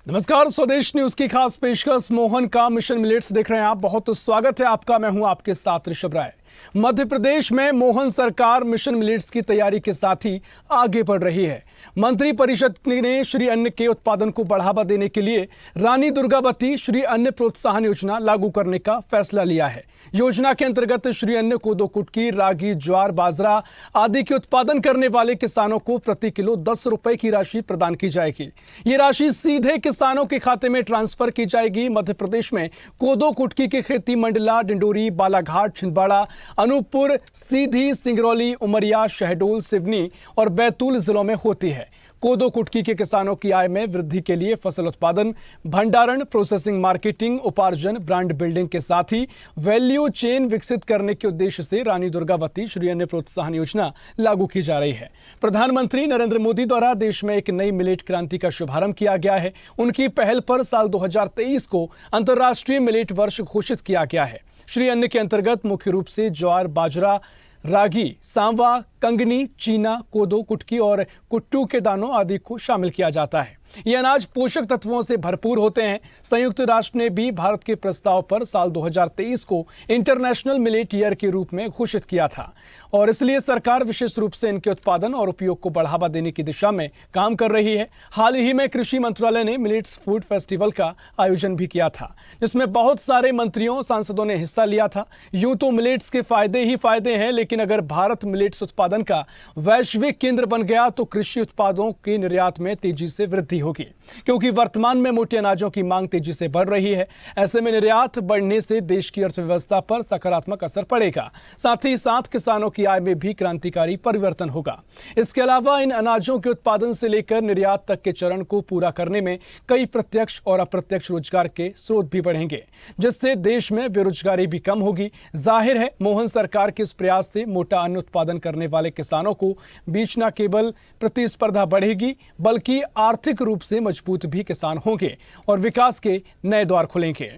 नमस्कार, स्वदेश न्यूज की खास पेशकश मोहन का मिशन मिलेट्स देख रहे हैं आप। बहुत स्वागत है आपका। मैं हूं आपके साथ ऋषभ राय। मध्य प्रदेश में मोहन सरकार मिशन मिलेट्स की तैयारी के साथ ही आगे बढ़ रही है। मंत्री परिषद ने श्री अन्न के उत्पादन को बढ़ावा देने के लिए रानी दुर्गावती श्री अन्न प्रोत्साहन योजना लागू करने का फैसला लिया है। योजना के अंतर्गत श्री अन्न कोदो कुटकी, रागी, ज्वार, बाजरा आदि के उत्पादन करने वाले किसानों को प्रति किलो 10 रुपए की राशि प्रदान की जाएगी। ये राशि सीधे किसानों के खाते में ट्रांसफर की जाएगी। मध्य प्रदेश में कोदो कुटकी की खेती मंडला, डिंडोरी, बालाघाट, छिंदवाड़ा, अनूपपुर, सीधी, सिंगरौली, उमरिया, शहडोल, सिवनी और बैतूल जिलों में होती है। कोदो कुटकी के किसानों की आय में वृद्धि के लिए फसल उत्पादन, भंडारण, प्रोसेसिंग, मार्केटिंग, उपार्जन, ब्रांड बिल्डिंग के साथ ही वैल्यू चेन विकसित करने के उद्देश्य से रानी दुर्गावती श्री अन्न प्रोत्साहन योजना लागू की जा रही है। प्रधानमंत्री नरेंद्र मोदी द्वारा देश में एक नई मिलेट क्रांति का शुभारंभ किया गया है। उनकी पहल पर साल 2023 को अंतर्राष्ट्रीय मिलेट वर्ष घोषित किया गया है। श्री अन्न के अंतर्गत मुख्य रूप से ज्वार, बाजरा, रागी, सांवा, कंगनी, चीना, कोदो कुटकी और कुट्टू के दानों आदि को शामिल किया जाता है। ये अनाज पोषक तत्वों से भरपूर होते हैं। संयुक्त राष्ट्र ने भी भारत के प्रस्ताव पर साल 2023 को इंटरनेशनल मिलेट ईयर के रूप में घोषित किया था और इसलिए सरकार विशेष रूप से इनके उत्पादन और उपयोग को बढ़ावा देने की दिशा में काम कर रही है। हाल ही में कृषि मंत्रालय ने मिलेट्स फूड फेस्टिवल का आयोजन भी किया था, जिसमें बहुत सारे मंत्रियों, सांसदों ने हिस्सा लिया था। यूं तो मिलेट्स के फायदे ही फायदे हैं, लेकिन अगर भारत मिलेट्स उत्पादन का वैश्विक केंद्र बन गया तो कृषि उत्पादों के निर्यात में तेजी से वृद्धि होगी, क्योंकि वर्तमान में मोटे अनाजों की मांग तेजी से बढ़ रही है। ऐसे में निर्यात बढ़ने से देश की अर्थव्यवस्था पर सकारात्मक असर पड़ेगा। साथ ही साथ किसानों की आय में भी क्रांतिकारी परिवर्तन होगा। इसके अलावा इन अनाजों के उत्पादन से लेकर निर्यात तक के चरण को पूरा करने में कई प्रत्यक्ष और अप्रत्यक्ष रोजगार के स्रोत भी बढ़ेंगे, जिससे देश में बेरोजगारी भी कम होगी। जाहिर है, मोहन सरकार के इस प्रयास से मोटा अन्न उत्पादन करने वाले किसानों को बीच न केवल प्रतिस्पर्धा बढ़ेगी, बल्कि आर्थिक रूप से मजबूत भी किसान होंगे और विकास के नए द्वार खुलेंगे।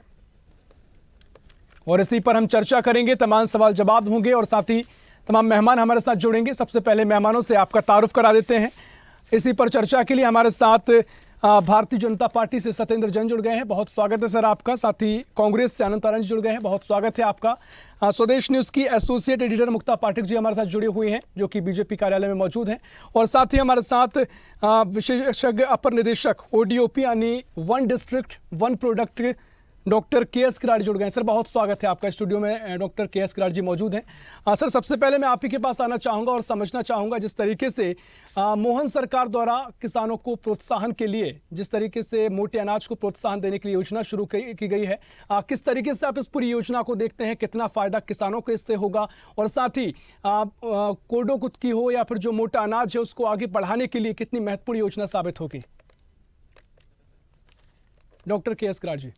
और इसी पर हम चर्चा करेंगे, तमाम सवाल जवाब होंगे और साथ ही तमाम मेहमान हमारे साथ जुड़ेंगे। सबसे पहले मेहमानों से आपका तारुफ करा देते हैं। इसी पर चर्चा के लिए हमारे साथ भारतीय जनता पार्टी से सत्येंद्र जैन जुड़ गए हैं, बहुत स्वागत है सर आपका। साथ ही कांग्रेस से अनंत आनंद जुड़ गए हैं, बहुत स्वागत है आपका। स्वदेश न्यूज की एसोसिएट एडिटर मुक्ता पाठक जी हमारे साथ जुड़े हुए हैं, जो कि बीजेपी कार्यालय में मौजूद हैं। और साथ ही हमारे साथ विशेषज्ञ अपर निदेशक ओडीओपी यानी one district one product doctor K S. Kirari जुड़ गए हैं। सर बहुत स्वागत है आपका। स्टूडियो में डॉक्टर के.एस. किराड़ी जी मौजूद हैं। सर सबसे पहले मैं आप ही के पास आना चाहूँगा और समझना चाहूँगा, जिस तरीके से मोहन सरकार द्वारा किसानों को प्रोत्साहन के लिए, जिस तरीके से मोटे अनाज को प्रोत्साहन देने के लिए योजना शुरू की गई है, किस तरीके से आप इस पूरी योजना को देखते हैं? कितना फायदा किसानों को इससे होगा? और साथ ही कोदो कुटकी हो या फिर जो मोटा अनाज है उसको आगे बढ़ाने के लिए कितनी महत्वपूर्ण योजना साबित होगी? Doctor K S. किराड़ी जी।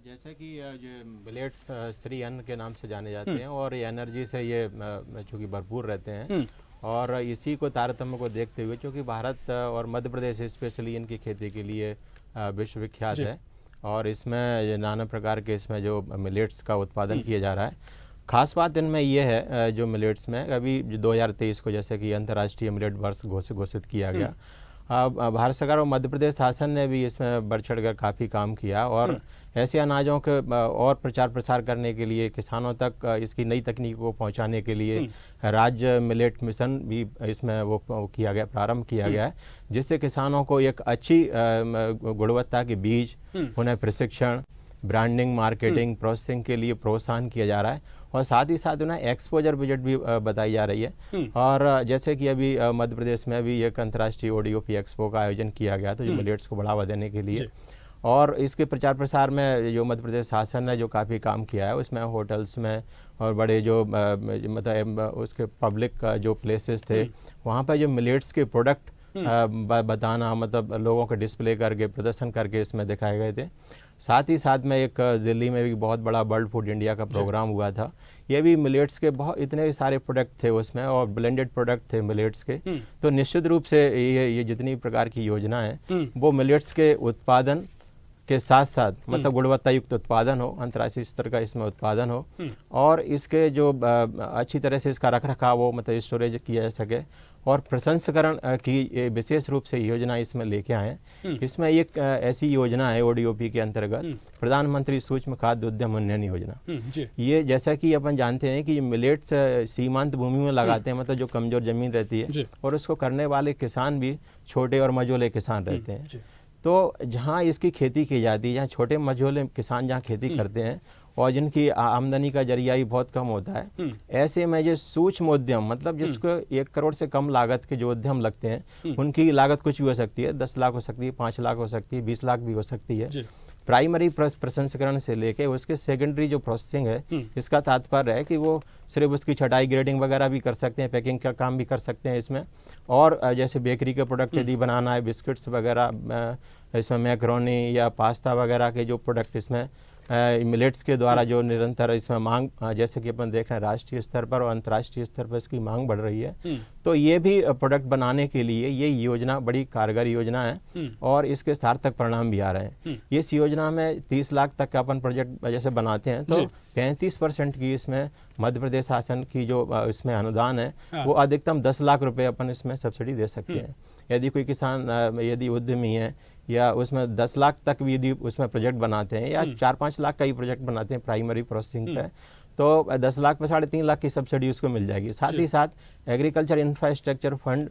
जैसे कि ये मिलेट्स श्री अन्न के नाम से जाने जाते हैं और ये एनर्जी से ये चूँकि भरपूर रहते हैं और इसी को तारतम्य को देखते हुए, क्योंकि भारत और मध्य प्रदेश स्पेशली इनकी खेती के लिए विश्व विख्यात है और इसमें नाना प्रकार के इसमें जो मिलेट्स का उत्पादन किया जा रहा है। खास बात इनमें ये है जो मिलेट्स में अभी 2023 को जैसे कि अंतर्राष्ट्रीय मिलेट वर्ष घोषित किया गया। भारत सरकार और मध्य प्रदेश शासन ने भी इसमें बढ़ चढ़ कर काफ़ी काम किया और ऐसे अनाजों के और प्रचार प्रसार करने के लिए, किसानों तक इसकी नई तकनीक को पहुंचाने के लिए राज्य मिलेट मिशन भी इसमें वो किया गया, प्रारंभ किया गया है, जिससे किसानों को एक अच्छी गुणवत्ता के बीज, उन्हें प्रशिक्षण, ब्रांडिंग, मार्केटिंग, प्रोसेसिंग के लिए प्रोत्साहन किया जा रहा है और साथ ही साथ उन्हें एक्सपोजर बजट भी बताई जा रही है। और जैसे कि अभी मध्य प्रदेश में भी एक अंतर्राष्ट्रीय ओडीओपी एक्सपो का आयोजन किया गया तो जो मिलेट्स को बढ़ावा देने के लिए, और इसके प्रचार प्रसार में जो मध्य प्रदेश शासन ने जो काफ़ी काम किया है उसमें होटल्स में और बड़े जो मतलब उसके पब्लिक जो प्लेसेस थे वहाँ पर जो मिलेट्स के प्रोडक्ट बताना, मतलब लोगों को डिस्प्ले करके, प्रदर्शन करके इसमें दिखाए गए थे। साथ ही साथ में एक दिल्ली में भी बहुत बड़ा वर्ल्ड फूड इंडिया का प्रोग्राम हुआ था। ये भी मिलेट्स के बहुत इतने सारे प्रोडक्ट थे उसमें और ब्लेंडेड प्रोडक्ट थे मिलेट्स के। तो निश्चित रूप से ये जितनी प्रकार की योजना है वो मिलेट्स के उत्पादन के साथ साथ मतलब गुणवत्ता युक्त उत्पादन हो, अंतर्राष्ट्रीय स्तर का इसमें उत्पादन हो और इसके जो अच्छी तरह से इसका रख रखाव हो, मतलब स्टोरेज किया जा सके और प्रसंस्करण की विशेष रूप से योजना इसमें लेके आए। इसमें एक ऐसी योजना है ODOP के अंतर्गत प्रधानमंत्री सूक्ष्म खाद्य उद्यम उन्नयन योजना। ये जैसा कि अपन जानते हैं कि मिलेट्स सीमांत भूमि में लगाते हैं, मतलब जो कमजोर जमीन रहती है और उसको करने वाले किसान भी छोटे और मझोले किसान रहते हैं। तो जहाँ इसकी खेती की जाती है, जहाँ छोटे मझोले किसान जहाँ खेती करते हैं और जिनकी आमदनी का जरिया ही बहुत कम होता है, ऐसे में जो सूक्ष्म उद्यम मतलब जिसको 1 करोड़ से कम लागत के जो उद्यम लगते हैं, उनकी लागत कुछ भी हो सकती है, 10 लाख हो सकती है, 5 लाख हो सकती है, 20 लाख भी हो सकती है। प्राइमरी प्रसंस्करण से लेके उसके सेकेंडरी जो प्रोसेसिंग है, इसका तात्पर्य है कि वो सिर्फ उसकी छटाई ग्रेडिंग वगैरह भी कर सकते हैं, पैकिंग का काम भी कर सकते हैं इसमें। और जैसे बेकरी के प्रोडक्ट यदि बनाना है, बिस्किट्स वगैरह, इसमें मैक्रोनी या पास्ता वगैरह के जो प्रोडक्ट इसमें मिलेट्स के द्वारा जो निरंतर इसमें मांग, जैसे कि अपन देख रहे हैं राष्ट्रीय स्तर पर और अंतर्राष्ट्रीय स्तर पर इसकी मांग बढ़ रही है, तो ये भी प्रोडक्ट बनाने के लिए ये योजना बड़ी कारगर योजना है और इसके सार्थक परिणाम भी आ रहे हैं। इस योजना में 30 लाख तक का अपन प्रोजेक्ट जैसे बनाते हैं तो 35% की इसमें मध्य प्रदेश शासन की जो इसमें अनुदान है वो अधिकतम 10 लाख रुपए अपन इसमें सब्सिडी दे सकते हैं। यदि कोई किसान यदि उद्यमी है या उसमें 10 लाख तक भी यदि उसमें प्रोजेक्ट बनाते हैं या 4-5 लाख का ही प्रोजेक्ट बनाते हैं प्राइमरी प्रोसेसिंग पे, तो 10 लाख पे 3.5 लाख की सब्सिडी उसको मिल जाएगी। साथ ही साथ एग्रीकल्चर इंफ्रास्ट्रक्चर फंड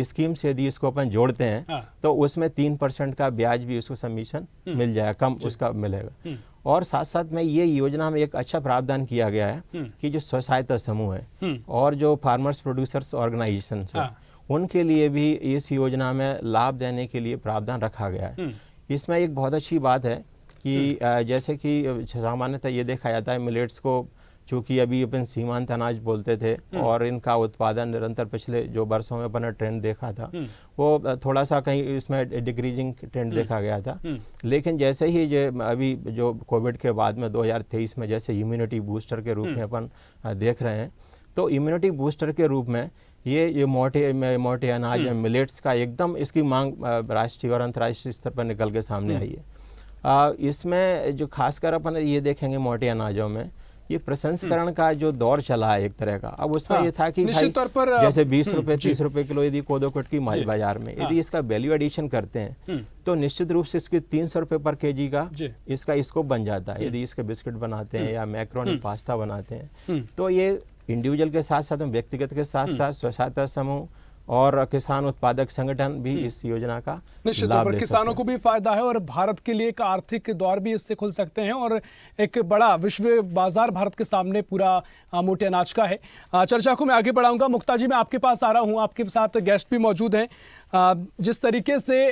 स्कीम से यदि इसको अपन जोड़ते हैं तो उसमें 3% का ब्याज भी उसको सबमिशन मिल जाएगा, कम उसका मिलेगा। और साथ साथ में ये योजना में एक अच्छा प्रावधान किया गया है कि जो स्व सहायता समूह है और जो फार्मर्स प्रोड्यूसर्स ऑर्गेनाइजेशन है, उनके लिए भी इस योजना में लाभ देने के लिए प्रावधान रखा गया है। इसमें एक बहुत अच्छी बात है कि जैसे कि सामान्यतः ये देखा जाता है मिलेट्स को, चूँकि अभी अपन सीमांत अनाज बोलते थे और इनका उत्पादन निरंतर पिछले जो वर्षों में अपन ने ट्रेंड देखा था वो थोड़ा सा कहीं इसमें डिक्रीजिंग ट्रेंड देखा गया था। लेकिन जैसे ही जो अभी जो कोविड के बाद में 2023 में जैसे इम्यूनिटी बूस्टर के रूप में अपन देख रहे हैं, तो इम्यूनिटी बूस्टर के रूप में ये मोटे अनाज मिलेट्स का एकदम इसकी मांग राष्ट्रीय और अंतर्राष्ट्रीय स्तर पर निकल के सामने आई है। इसमें जो खासकर अपन ये देखेंगे मोटे अनाजों में ये प्रसंस्करण का जो दौर चला है एक तरह का। अब उसमें ये था कि भाई जैसे 20 रुपए 30 रुपए किलो यदि कोदो कुटकी बाजार में यदि इसका वैल्यू एडिशन करते हैं तो निश्चित रूप से इसके 300 रुपए पर केजी का इसका स्कोप बन जाता है। यदि इसके बिस्किट बनाते हैं या मैक्रोनी पास्ता बनाते हैं तो ये इंडिविजुअल के साथ साथ व्यक्तिगत के साथ साथ स्व सहायता समूह और किसान उत्पादक संगठन भी इस योजना का निश्चित तौर पर किसानों को भी फायदा है और भारत के लिए एक आर्थिक द्वार भी इससे खुल सकते हैं और एक बड़ा विश्व बाजार भारत के सामने पूरा मोटे अनाज का है। चर्चा को मैं आगे बढ़ाऊंगा। मुक्ता जी, मैं आपके पास आ रहा हूं, आपके साथ गेस्ट भी मौजूद हैं। जिस तरीके से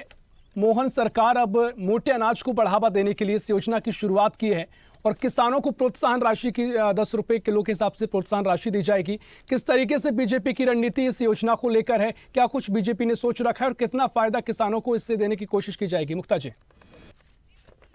मोहन सरकार अब मोटे अनाज को बढ़ावा देने के लिए इस योजना की शुरुआत की है और किसानों को प्रोत्साहन राशि की 10 रुपए किलो के हिसाब से प्रोत्साहन राशि दी जाएगी, किस तरीके से बीजेपी की रणनीति इस योजना को लेकर है? क्या कुछ बीजेपी ने सोच रखा है और कितना फायदा किसानों को इससे देने की कोशिश की जाएगी? मुक्ता जी।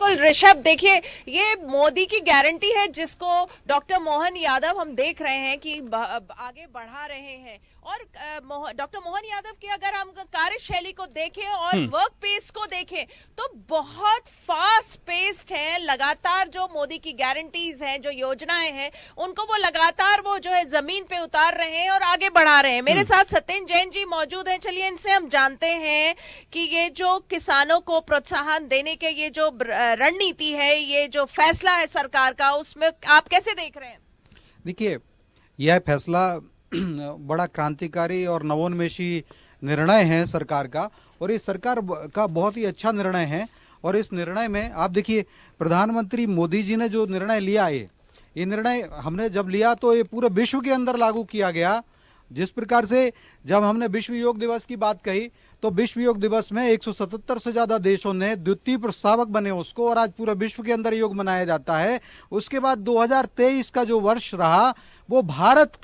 बिल्कुल ऋषभ, देखिए ये मोदी की गारंटी है जिसको डॉक्टर मोहन यादव हम देख रहे हैं कि आगे बढ़ा रहे हैं। और डॉक्टर मोहन यादव की अगर हम कार्यशैली को देखें और वर्क पेस को देखें तो बहुत फास्ट पेस्ड है। लगातार जो मोदी की गारंटीज हैं, जो योजनाएं हैं, उनको वो लगातार वो जो है जमीन पे उतार रहे हैं और आगे बढ़ा रहे हैं। मेरे साथ सत्येंद्र जैन जी मौजूद हैं। चलिए इनसे हम जानते हैं कि ये जो किसानों को प्रोत्साहन देने के ये जो रणनीति है, ये जो फैसला है सरकार का, उसमें आप कैसे देख रहे हैं? देखिए, यह फैसला बड़ा क्रांतिकारी और नवोन्मेषी निर्णय है सरकार का और इस सरकार का बहुत ही अच्छा निर्णय है। और इस निर्णय में आप देखिए प्रधानमंत्री मोदी जी ने जो निर्णय लिया है, ये निर्णय हमने जब लिया तो ये पूरे विश्व के अंदर लागू किया गया। जिस प्रकार से जब हमने विश्व योग दिवस की बात कही तो विश्व योग दिवस में 177 से ज्यादा देशों ने द्वितीय प्रस्तावक बने उसको और आज पूरे विश्व के अंदर योग मनाया जाता है। उसके बाद 2023 का जो वर्ष रहा वो भारत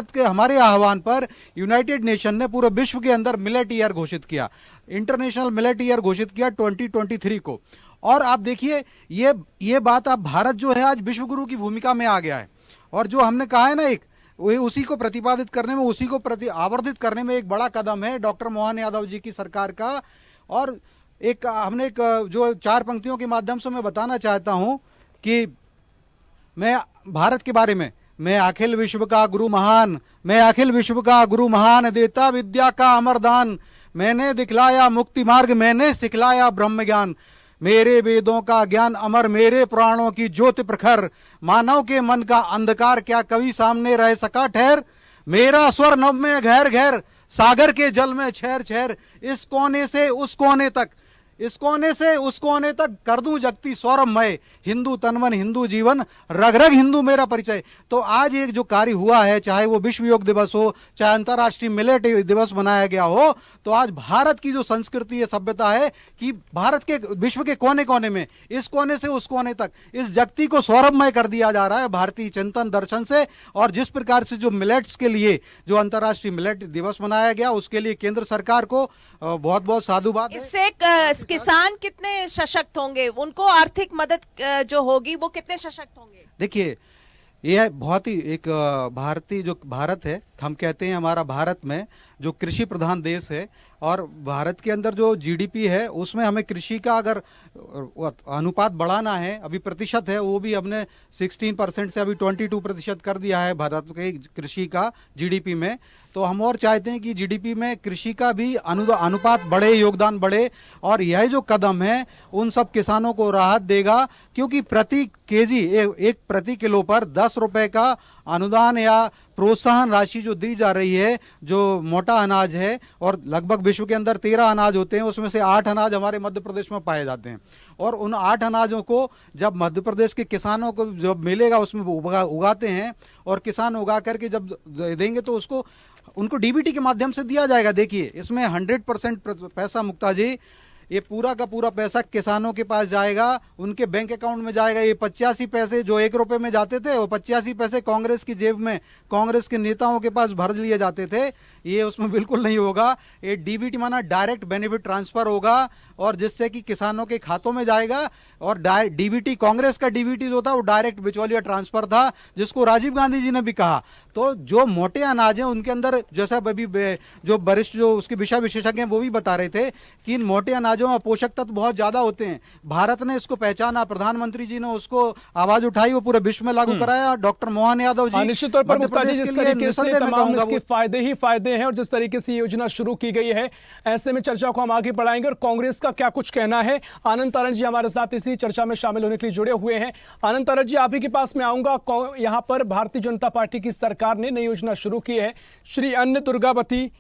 के हमारे आह्वान पर यूनाइटेड नेशन ने पूरे विश्व के अंदर मिलेट ईयर घोषित किया, इंटरनेशनल मिलेट ईयर घोषित किया 2023 को। और आप देखिए ये बात, अब भारत जो है आज विश्व गुरु की भूमिका में आ गया है और जो हमने कहा है ना, एक उसी को प्रतिपादित करने में, उसी को आवर्धित करने में एक बड़ा कदम है डॉक्टर मोहन यादव जी की सरकार का। और एक जो 4 पंक्तियों के माध्यम से मैं बताना चाहता हूं कि मैं भारत के बारे में, मैं अखिल विश्व का गुरु महान, मैं अखिल विश्व का गुरु महान, देता विद्या का अमरदान, मैंने दिखलाया मुक्ति मार्ग, मैंने सिखलाया ब्रह्म ज्ञान, मेरे वेदों का ज्ञान अमर, मेरे पुराणों की ज्योति प्रखर, मानव के मन का अंधकार क्या कभी सामने रह सका ठहर, मेरा स्वर नभ में घेर घेर, सागर के जल में छेर छेर, इस कोने से उस कोने तक, इस कोने से उस कोने तक कर दूं जगती सौरभमय, हिंदू तनमन हिंदू जीवन, रग रग हिंदू मेरा परिचय। तो आज एक जो कार्य हुआ है, चाहे वो विश्व योग दिवस हो, चाहे अंतर्राष्ट्रीय मिलेट दिवस मनाया गया हो, तो आज भारत की जो संस्कृति है, सभ्यता है कि भारत के विश्व के कोने कोने में, इस कोने से उस कोने तक इस जगती को सौरभमय कर दिया जा रहा है भारतीय चिंतन दर्शन से। और जिस प्रकार से जो मिलेट्स के लिए जो अंतर्राष्ट्रीय मिलेट दिवस मनाया गया, उसके लिए केंद्र सरकार को बहुत बहुत साधुवाद है। इससे किसान कितने सशक्त होंगे, उनको आर्थिक मदद जो होगी वो कितने सशक्त होंगे? देखिए, यह बहुत ही एक भारतीय जो भारत है, हम कहते हैं हमारा भारत में जो कृषि प्रधान देश है, और भारत के अंदर जो जीडीपी है उसमें हमें कृषि का अगर अनुपात बढ़ाना है, अभी प्रतिशत है वो भी हमने 16% से अभी 22% कर दिया है भारत के कृषि का जीडीपी में। तो हम और चाहते हैं कि जीडीपी में कृषि का भी अनुपात बढ़े, योगदान बढ़े, और यह जो कदम है उन सब किसानों को राहत देगा, क्योंकि प्रति केजी एक प्रति किलो पर 10 रुपए का अनुदान या प्रोत्साहन राशि जो दी जा रही है, जो मोटा अनाज है, और लगभग विश्व के अंदर 13 अनाज होते हैं, उसमें से 8 अनाज हमारे मध्य प्रदेश में पाए जाते हैं, और उन 8 अनाजों को जब मध्य प्रदेश के किसानों को जब मिलेगा, उसमें उगाते हैं और किसान उगा करके जब देंगे तो उसको उनको डीबीटी के माध्यम से दिया जाएगा। देखिए, इसमें 100% पैसा मुक्ता जी, ये पूरा का पूरा पैसा किसानों के पास जाएगा, उनके बैंक अकाउंट में जाएगा। ये 85 पैसे जो 1 रुपए में जाते थे, वो 85 पैसे कांग्रेस की जेब में, कांग्रेस के नेताओं के पास भर लिए जाते थे, ये उसमें बिल्कुल नहीं होगा। ये डीबीटी माना डायरेक्ट बेनिफिट ट्रांसफर होगा, और जिससे कि किसानों के खातों में जाएगा। और डीबीटी, कांग्रेस का डीबीटी जो था वो डायरेक्ट बिचौलिया ट्रांसफर था, जिसको राजीव गांधी जी ने भी कहा। तो जो मोटे अनाज हैं उनके अंदर, जैसा अभी जो वरिष्ठ जो उसके विषय विशेषज्ञ हैं वो भी बता रहे थे कि इन मोटे अनाजों में पोषक तत्व बहुत ज्यादा होते हैं। भारत ने इसको पहचाना, प्रधानमंत्री जी ने उसको आवाज उठाई, वो पूरे विश्व में लागू कराया। डॉक्टर मोहन यादव जी निश्चित तौर पर मुक्ता जी, जिस तरीके से तमाम इसके फायदे ही फायदे हैं, और जिस तरीके से ये योजना शुरू की गई है, ऐसे में चर्चा को हम आगे बढ़ाएंगे। और कांग्रेस का क्या कुछ कहना है, आनंद तारण जी हमारे साथ इसी चर्चा में शामिल होने के लिए जुड़े हुए हैं। आनंद तारण जी, आप ही के पास में आऊंगा। यहाँ पर भारतीय जनता पार्टी की सरकार ने नई योजना शुरू की है, श्री अन्न दुर्गावती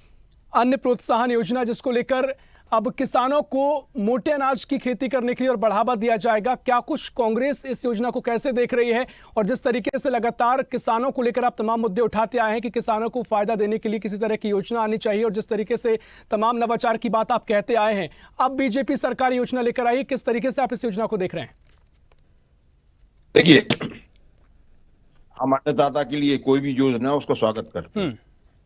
अन्न प्रोत्साहन योजना, जिसको लेकर अब किसानों को मोटे अनाज की खेती करने के लिए और बढ़ावा दिया जाएगा। क्या कुछ कांग्रेस इस योजना को कैसे देख रही है, और जिस तरीके से लगातार किसानों को लेकर आप तमाम मुद्दे उठाते आए हैं कि किसानों को फायदा देने के लिए किसी तरह की योजना आनी चाहिए, और जिस तरीके से तमाम नवाचार की बात आप कहते आए हैं, अब बीजेपी सरकार योजना लेकर आई, किस तरीके से आप इस योजना को देख रहे हैं? देखिए, हम अन्नदाता के लिए कोई भी योजना उसको स्वागत करते हैं,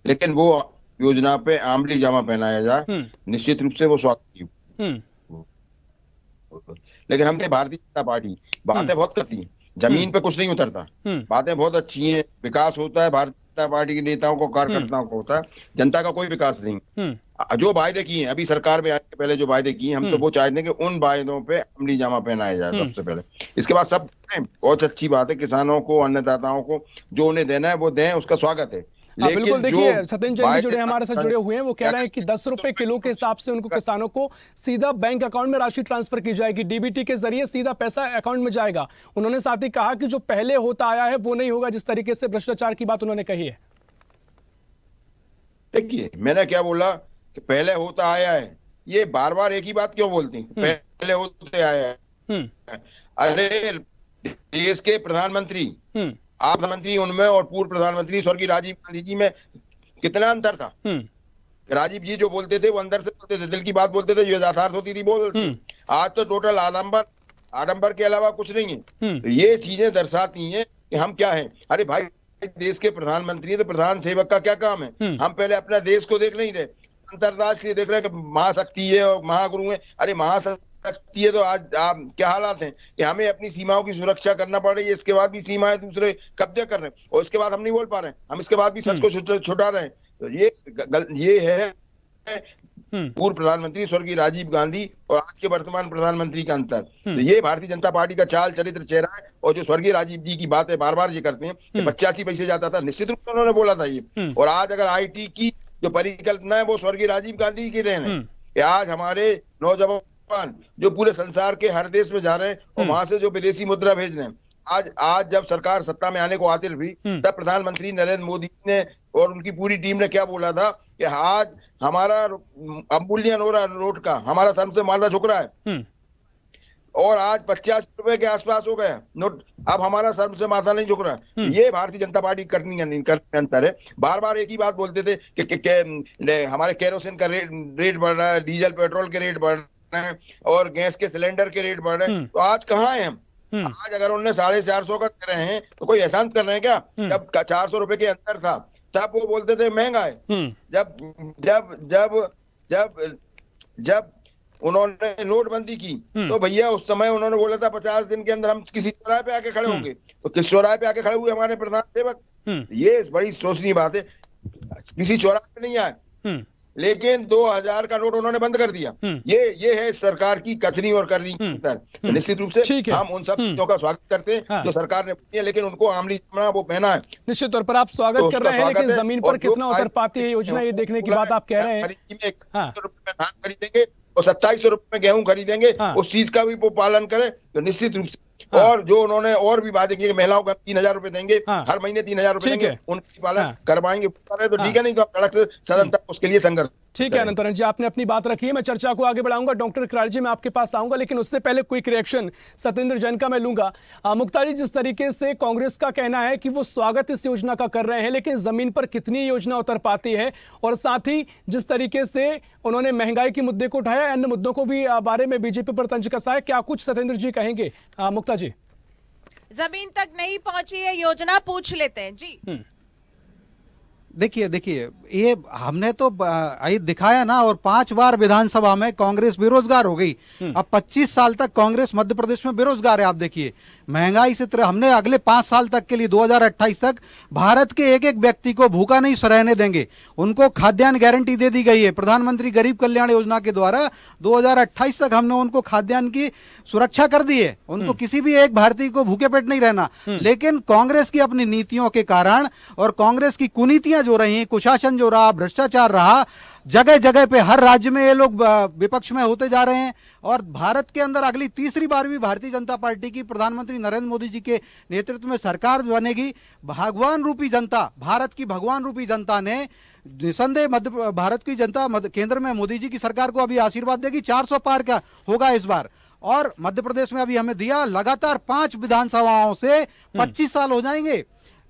लेकिन वो योजना पे आमली जामा पहनाया जाए, निश्चित रूप से वो स्वागत। लेकिन हमने भारतीय जनता पार्टी बातें बहुत करती है, जमीन पे कुछ नहीं उतरता। बातें बहुत अच्छी हैं, विकास होता है भारतीय जनता पार्टी के नेताओं को, कार्यकर्ताओं को होता है, जनता का कोई विकास नहीं। जो वायदे किए हैं अभी सरकार में आने से पहले, जो वायदे किए हम तो वो चाहते हैं कि उन वायदों पे अमली जामा पहनाया जाए सबसे पहले। इसके बाद सब बहुत अच्छी बात है, किसानों को, अन्नदाताओं को जो उन्हें देना है वो दें, उसका स्वागत है। बिल्कुल, देखिए सत्येंद्र जैन जी जुड़े हमारे साथ जुड़े हुए हैं, वो कह रहे हैं कि 10 रुपए किलो के हिसाब से उनको किसानों को सीधा बैंक अकाउंट में राशि ट्रांसफर की जाएगी, डीबीटी के जरिए सीधा पैसा अकाउंट में जाएगा। उन्होंने साथ ही कहा कि जो पहले होता आया है वो नहीं होगा, जिस तरीके से भ्रष्टाचार की बात उन्होंने कही है। देखिए, मैंने क्या बोला कि पहले होता आया है, ये बार बार एक ही बात क्यों बोलती हैं? पहले होते आया है। अरे देश के प्रधानमंत्री, आप प्रधानमंत्री उनमें और पूर्व प्रधानमंत्री स्वर्गीय राजीव गांधी जी में कितना अंतर था? राजीव जी जो बोलते थे वो अंदर से बोलते थे, दिल की बात बोलते थे, जो यथार्थ होती थी बोलते। आज तो टोटल आडंबर के अलावा कुछ नहीं है। तो ये चीजें दर्शाती हैं कि हम क्या हैं। अरे भाई, देश के प्रधानमंत्री तो प्रधान सेवक का क्या काम है? हम पहले अपना देश को देख नहीं रहे, अंतरराष्ट्रीय देख रहे हैं कि महाशक्ति है और महागुरु है। अरे महाशक्ति है तो आज आप क्या हालात हैं कि हमें अपनी सीमाओं की सुरक्षा करना पड़ रही है, इसके बाद भी सीमाएं दूसरे कब्जे कर रहे हैं, और इसके बाद हम नहीं बोल पा रहे हैं, हम इसके बाद भी सच को छुटा रहे हैं। तो ये है पूर्व प्रधानमंत्री स्वर्गीय राजीव गांधी और आज के वर्तमान प्रधानमंत्री का अंतर। तो ये भारतीय जनता पार्टी का चाल चरित्र चेहरा है। और जो स्वर्गीय राजीव जी की बात है बार बार ये करते हैं कि 85 पैसे जाता था, निश्चित रूप से उन्होंने बोला था ये। और आज अगर IT की जो परिकल्पना है वो स्वर्गीय राजीव गांधी की देन है कि आज हमारे नौजवान जो पूरे संसार के हर देश में जा रहे हैं और वहां से जो विदेशी मुद्रा भेज रहे हैं, आज जब सरकार सत्ता में आने को आतिर हुई तब प्रधानमंत्री नरेंद्र मोदी ने और उनकी पूरी टीम ने क्या बोला था कि आज हमारा अवमूल्यन हो रहा है नोट का, हमारा सर से माथा झुक रहा है और आज 50 रुपए के आसपास हो गया नोट, अब हमारा सर से माथा नहीं झुक रहा है। ये भारतीय जनता पार्टी करनी अंतर है। बार बार एक ही बात बोलते थे कि हमारे केरोसिन का रेट बढ़ रहा है, डीजल पेट्रोल के रेट बढ़ रहे हैं और गैस के सिलेंडर के रेट बढ़ रहे हैं। तो आज कहाँ है हम? आज अगर उन्होंने 450 का कर रहे हैं तो कोई एहसान कर रहे हैं क्या? जब 400 रुपए के अंदर था तब वो बोलते थे महंगा है। जब जब जब जब जब उन्होंने नोटबंदी की तो भैया उस समय उन्होंने बोला था 50 दिन के अंदर हम किसी चौराहे पे आके खड़े होंगे। तो किस चौराहे पे आके खड़े हुए हमारे प्रधान सेवक? ये बड़ी सोचनीय बात है। किसी चौराहे पे नहीं आए लेकिन 2000 का नोट उन्होंने बंद कर दिया। ये है सरकार की कथनी और करनी की अंतर। निश्चित रूप से हम उन सब चीजों का स्वागत करते हैं जो सरकार ने की है, लेकिन उनको आमली जामना वो पहना है। निश्चित तौर पर आप स्वागत कर रहे हैं, लेकिन जमीन पर कितना उतर पाती है योजना, ये देखने की बात आप कह रहे हैं। ₹1,2700 में धान खरीदेंगे और 2700 रुपए में गेहूं खरीदेंगे, उस चीज का भी वो पालन करें तो निश्चित रूप से। और जो उन्होंने और भी वादे किए महिलाओं का 3000 रुपए देंगे, हर महीने 3000 रुपए देंगे, उनकी पालन करवाएंगे तो ठीक है, नहीं तो कड़क से सदन तक उसके लिए संघर्ष। ठीक है अनंतरन जी, आपने अपनी बात रखी है। मैं चर्चा को आगे बढ़ाऊंगा। डॉक्टर किराड़ी जी, मैं आपके पास आऊंगा, लेकिन उससे पहले क्विक रिएक्शन सत्येंद्र जैन का मैं लूंगा। मुक्ता जी, जिस तरीके से कांग्रेस का कहना है कि वो स्वागत इस योजना का कर रहे हैं, लेकिन जमीन पर कितनी योजना उतर पाती है, और साथ ही जिस तरीके से उन्होंने महंगाई के मुद्दे को उठाया, अन्य मुद्दों को भी बारे में बीजेपी पर तंज कसा है, क्या कुछ सत्येंद्र जी कहेंगे? मुक्ता जी, जमीन तक नहीं पहुंची है योजना, पूछ लेते हैं जी। देखिए ये हमने तो ये दिखाया ना, और 5 बार विधानसभा में कांग्रेस बेरोजगार हो गई। अब 25 साल तक कांग्रेस मध्य प्रदेश में बेरोजगार है। आप देखिए महंगाई से हमने अगले 5 साल तक के लिए 2028 तक भारत के एक एक व्यक्ति को भूखा नहीं रहने देंगे। उनको खाद्यान्न गारंटी दे दी गई है प्रधानमंत्री गरीब कल्याण योजना के द्वारा। 2028 तक हमने उनको खाद्यान्न की सुरक्षा कर दी है। उनको किसी भी एक भारतीय को भूखे पेट नहीं रहना। लेकिन कांग्रेस की अपनी नीतियों के कारण और कांग्रेस की कुनीतियां जो रही, कुशासन जो रहा, भ्रष्टाचार रहा, जगह जगह पे हर राज्य में ये लोग विपक्ष में होते जा रहे हैं। और भारत के अंदर अगली तीसरी बार भी भारतीय जनता पार्टी की प्रधानमंत्री नरेंद्र मोदी जी के नेतृत्व में सरकार बनेगी। भगवान रूपी जनता, भारत की भगवान रूपी जनता ने निसंदेह मध्य भारत की जनता केंद्र में मोदी जी की सरकार को अभी आशीर्वाद देगी। 400 पार का होगा इस बार। और मध्य प्रदेश में अभी हमें दिया लगातार 5 विधानसभाओं से 25 साल हो जाएंगे।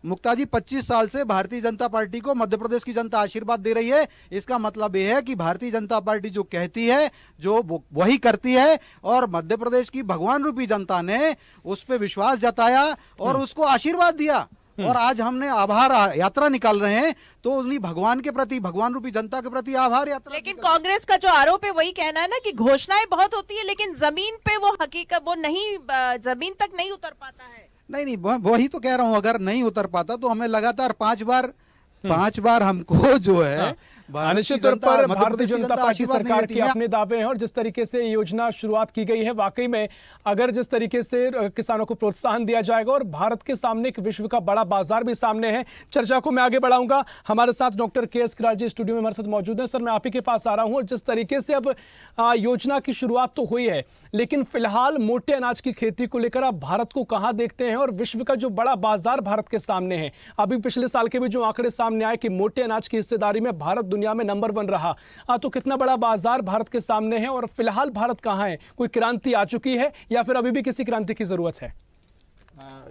मुक्ता जी, 25 साल से भारतीय जनता पार्टी को मध्य प्रदेश की जनता आशीर्वाद दे रही है। इसका मतलब यह है कि भारतीय जनता पार्टी जो कहती है जो वही करती है, और मध्य प्रदेश की भगवान रूपी जनता ने उस पर विश्वास जताया और उसको आशीर्वाद दिया। और आज हमने आभार यात्रा निकाल रहे हैं, तो उन्हीं भगवान के प्रति, भगवान रूपी जनता के प्रति आभार यात्रा। लेकिन कांग्रेस का जो आरोप है वही कहना है ना कि घोषणाएं बहुत होती है लेकिन जमीन पे वो हकीकत वो नहीं, जमीन तक नहीं उतर पाता है। नहीं, वही तो कह रहा हूं, अगर नहीं उतर पाता तो हमें लगातार 5 बार हमको जो है निश्चित तौर पर भारतीय जनता पार्टी सरकार के अपने दावे हैं। और जिस तरीके से योजना शुरुआत की गई है, वाकई में अगर जिस तरीके से किसानों को प्रोत्साहन दिया जाएगा, और भारत के सामने एक विश्व का बड़ा बाजार भी सामने है। चर्चा को मैं आगे बढ़ाऊंगा। हमारे साथ डॉक्टर KS किराड़ी जी स्टूडियो में हमारे साथ मौजूद हैं। सर, मैं आप ही के पास आ रहा हूं। और जिस तरीके से अब योजना की शुरुआत तो हुई है, लेकिन फिलहाल मोटे अनाज की खेती को लेकर आप भारत को कहां देखते हैं, और विश्व का जो बड़ा बाजार भारत के सामने है, अभी पिछले साल के भी जो आंकड़े सामने आए कि मोटे अनाज की हिस्सेदारी में भारत दुनिया में नंबर 1 रहा, तो कितना बड़ा बाजार भारत के सामने है, और फिलहाल भारत कहां है? कोई क्रांति आ चुकी है या फिर अभी भी किसी क्रांति की जरूरत है?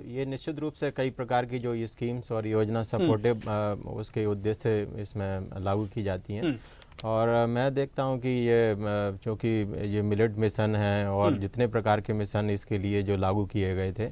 ये निश्चित रूप से कई प्रकार की जो स्कीम्स और योजना सपोर्टिव उसके उद्देश्य से इसमें लागू की जाती हैं। और मैं देखता हूं कि ये चूँकि ये मिलेट मिशन है और जितने प्रकार के मिशन इसके लिए जो लागू किए गए थे,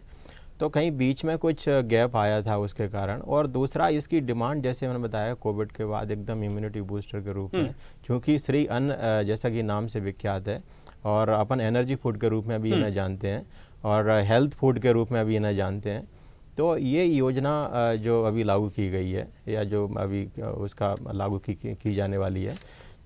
तो कहीं बीच में कुछ गैप आया था उसके कारण। और दूसरा, इसकी डिमांड जैसे मैंने बताया कोविड के बाद एकदम इम्यूनिटी बूस्टर के रूप में, क्योंकि श्री अन्न जैसा कि नाम से विख्यात है, और अपन एनर्जी फूड के रूप में भी इन्हें जानते हैं, और हेल्थ फूड के रूप में भी इन्हें जानते हैं। तो ये योजना जो अभी लागू की गई है, या जो अभी उसका लागू की जाने वाली है,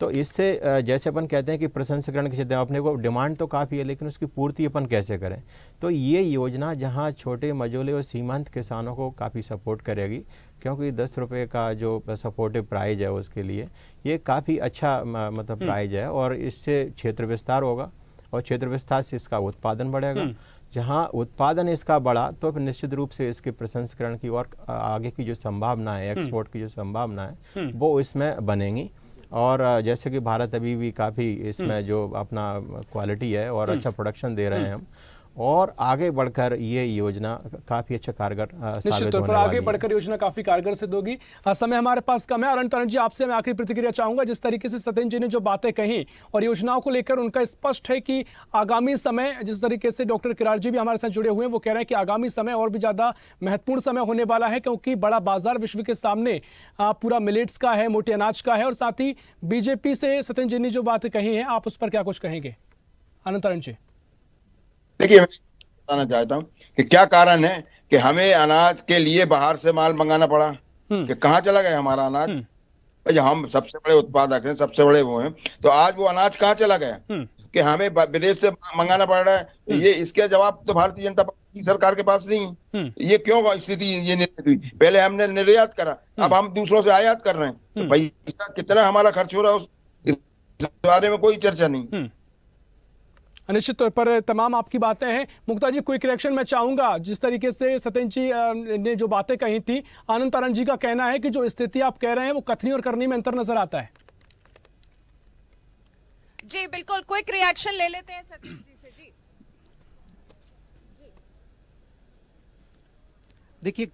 तो इससे जैसे अपन कहते हैं कि प्रसंस्करण की क्षेत्र में अपने को डिमांड तो काफ़ी है, लेकिन उसकी पूर्ति अपन कैसे करें। तो ये योजना जहाँ छोटे मझोले और सीमांत किसानों को काफ़ी सपोर्ट करेगी, क्योंकि 10 रुपये का जो सपोर्टिव प्राइस है उसके लिए ये काफ़ी अच्छा मतलब प्राइस है, और इससे क्षेत्र विस्तार होगा और क्षेत्र विस्तार से इसका उत्पादन बढ़ेगा। जहाँ उत्पादन इसका बढ़ा तो निश्चित रूप से इसके प्रसंस्करण की और आगे की जो संभावना है, एक्सपोर्ट की जो संभावना है वो इसमें बनेंगी। और जैसे कि भारत अभी भी काफ़ी इसमें जो अपना क्वालिटी है और अच्छा प्रोडक्शन दे रहे हैं हम, और आगे बढ़कर ये योजना काफ़ी अच्छा कारगर निश्चित तौर पर आगे बढ़कर योजना काफी कारगर सिद्ध होगी। समय हमारे पास कम है। अनंत जी, आपसे मैं आखिरी प्रतिक्रिया चाहूंगा। जिस तरीके से सत्येंद्र जी ने जो बातें कही और योजनाओं को लेकर उनका स्पष्ट है कि आगामी समय, जिस तरीके से डॉक्टर किरार जी भी हमारे साथ जुड़े हुए हैं, वो कह रहे हैं कि आगामी समय और भी ज्यादा महत्वपूर्ण समय होने वाला है, क्योंकि बड़ा बाजार विश्व के सामने पूरा मिलेट्स का है, मोटे अनाज का है। और साथ ही बीजेपी से सत्येंद्र जी ने जो बातें कही है, आप उस पर क्या कुछ कहेंगे अनंत जी? देखिए, मैं बताना चाहता हूँ कि क्या कारण है कि हमें अनाज के लिए बाहर से माल मंगाना पड़ा, कि कहाँ चला गया हमारा अनाज। भाई हम सबसे बड़े उत्पादक हैं, सबसे बड़े वो हैं, तो आज वो अनाज कहाँ चला गया कि हमें विदेश से मंगाना पड़ रहा है। ये इसके जवाब तो भारतीय जनता पार्टी की सरकार के पास नहीं है। ये क्यों स्थिति ये निर्मित हुई? पहले हमने निर्यात करा, अब हम दूसरों से आयात कर रहे हैं। तो भाई कितना हमारा खर्च हो रहा है इस बारे में कोई चर्चा नहीं। निश्चित तौर पर तमाम आपकी बातें हैं। मुक्ता जी, क्विक रिएक्शन मैं चाहूंगा। जिस तरीके से सत्येंद्र जी ने जो बातें कही थी, अनंत जी का कहना है कि जो स्थिति आप कह रहे हैं वो कथनी और करनी में अंतर नजर आता है। जी बिल्कुल, क्विक रिएक्शन ले लेते हैं सत्येंद्र जी से। जी देखिए,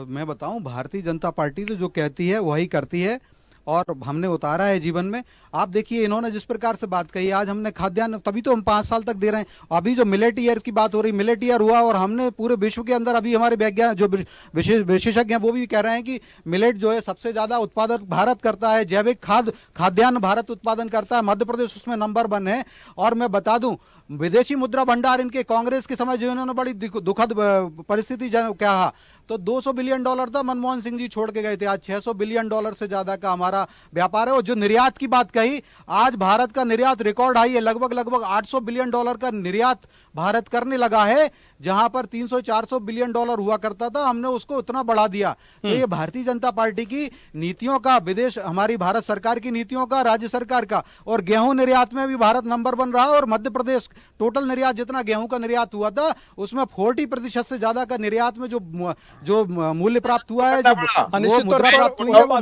मैं बताऊं, भारतीय जनता पार्टी तो जो कहती है वही करती है, और हमने उतारा है जीवन में। आप देखिए, इन्होंने जिस प्रकार से बात कही, आज हमने खाद्यान्न, तभी तो हम 5 साल तक दे रहे हैं। अभी जो मिलेट ईयर की बात हो रही, मिलेट ईयर हुआ और हमने पूरे विश्व के अंदर, अभी हमारे वैज्ञानिक जो विशेषज्ञ हैं वो भी कह रहे हैं कि मिलेट जो है सबसे ज्यादा उत्पादन भारत करता है, जैविक खाद्यान्न भारत उत्पादन करता है, मध्य प्रदेश उसमें नंबर 1 है। और मैं बता दूं, विदेशी मुद्रा भंडार इनके कांग्रेस के समय जो इन्होंने बड़ी दुखद परिस्थिति कहा, तो $200 बिलियन था, मनमोहन सिंह जी छोड़ के गए थे। आज $600 बिलियन से ज्यादा का हमारा व्यापार है। और जो निर्यात की बात कही, आज भारत का निर्यात रिकॉर्ड हाई है, लगभग $800 बिलियन का निर्यात भारत करने लगा है, जहां पर 300-400 बिलियन डॉलर हुआ करता था, हमने उसको उतना बढ़ा दिया। तो ये भारतीय जनता पार्टी की नीतियों का, विदेश, हमारी भारत सरकार की नीतियों का, राज्य सरकार का। और गेहूं निर्यात में भी भारत नंबर 1 रहा, और मध्य प्रदेश टोटल निर्यात जितना गेहूं का निर्यात हुआ था उसमें 40% से ज्यादा का निर्यात में जो मूल्य प्राप्त हुआ है, जो मुद्रा प्राप्त हुई है, वो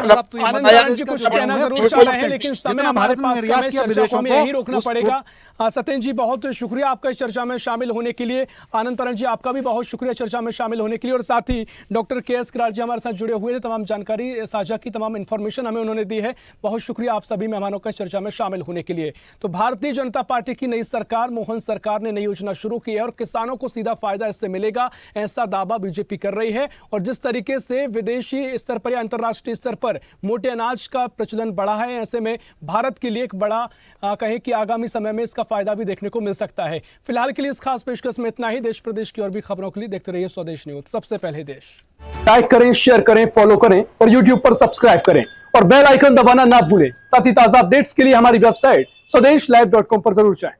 प्राप्त हुई है। लेकिन समय हमारे पास कम है, चर्चा को हमें यहीं रोकना पड़ेगा। सत्येंद्र जी, बहुत शुक्रिया आपका इस चर्चा में शामिल होने के लिए। आनंद जी, आपका भी बहुत शुक्रिया चर्चा में शामिल होने के लिए। और साथ ही डॉक्टर KS किरार जी हमारे साथ जुड़े हुए थे, तमाम जानकारी साझा की, तमाम इंफॉर्मेशन हमें उन्होंने दी है। बहुत शुक्रिया आप सभी मेहमानों का चर्चा में शामिल होने के लिए। तो भारतीय जनता पार्टी की नई सरकार, मोहन सरकार ने नई योजना शुरू की है और किसानों को सीधा फायदा इससे मिलेगा, ऐसा दावा बीजेपी कर रही है। और जिस तरीके से विदेशी स्तर पर या अंतर्राष्ट्रीय स्तर पर मोटे अनाज का प्रचलन बढ़ा है, ऐसे में भारत के लिए एक बड़ा कहें कि आगामी समय में इसका फायदा भी देखने को मिल सकता है। फिलहाल के लिए इस खास पेशकश में इतना ही। देश प्रदेश की और भी खबरों के लिए देखते रहिए स्वदेश न्यूज, सबसे पहले देश। लाइक करें, शेयर करें, फॉलो करें और YouTube पर सब्सक्राइब करें और बेल आइकन दबाना ना भूलें। साथ ही ताजा अपडेट्स के लिए हमारी वेबसाइट swadesh live.com पर जरूर जाएं।